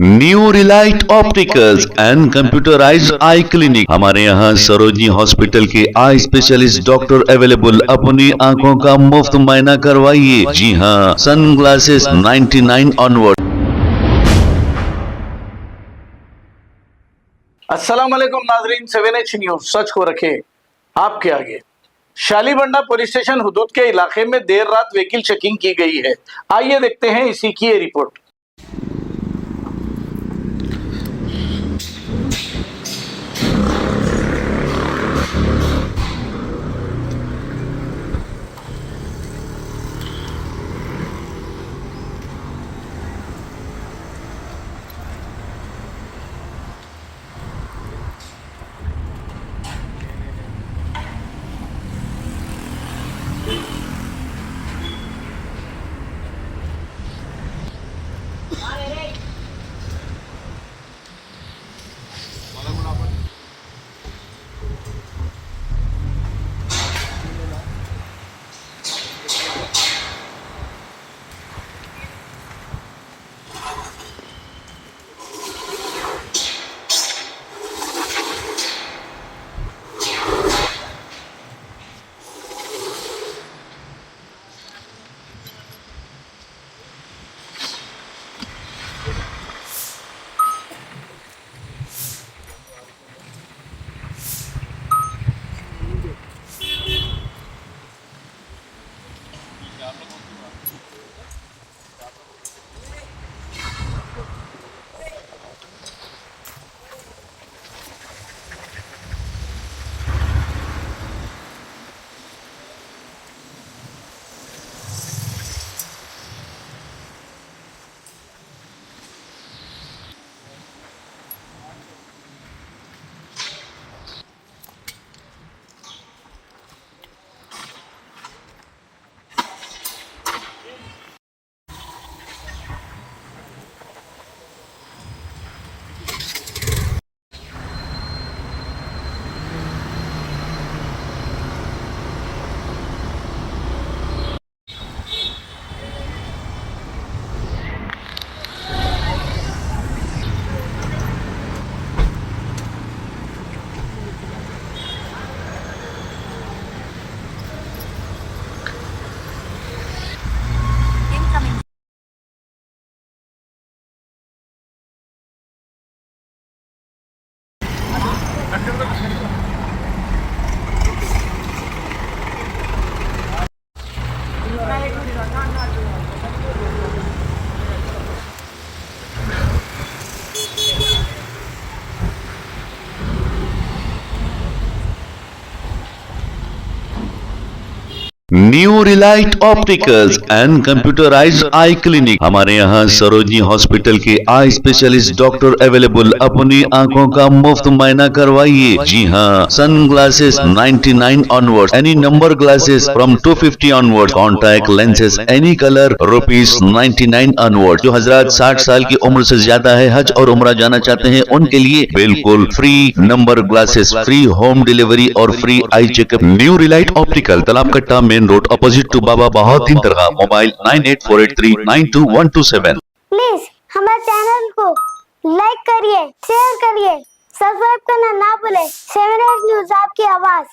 New Relight opticals and computerised I clinic. हमारे यहाँ Sarojini hospital के आई स्पेशलिस्ट डॉक्टर अवेलेबल। अपनी आंखों का मुफ्त मुआयना करवाइए। जी हाँ, सन ग्लासेस 99 ऑनवर्ड। अस्सलाम वालेकुम नाजरीन, 7H न्यूज सच को रखे आपके आगे। शालीबंडा पुलिस स्टेशन हुदूद के इलाके में देर रात व्हीकल चेकिंग की गई है। आइए देखते हैं इसी की ये report. New Relight opticals and computerised I clinic. हमारे यहाँ सरोजनी हॉस्पिटल के आई स्पेशलिस्ट डॉक्टर अवेलेबल। अपनी आंखों का मुफ्त मुआयना करवाइए। जी हाँ, sun glasses 99 onward, any number glasses from 250 onward, contact lenses any colour ₹99 onward. जो हजरात 60 साल की उम्र से ज्यादा है, हज और उम्रा जाना चाहते हैं, उनके लिए बिल्कुल free number glasses, free home delivery और free eye checkup. New relight optical, Talab Katta, main road, opposite to Baba Bahauddin Dargah. Mobile 9848392127। Please हमारे चैनल को लाइक करिए, शेयर करिए, सब्सक्राइब करना ना भूले। 7H न्यूज आपकी आवाज।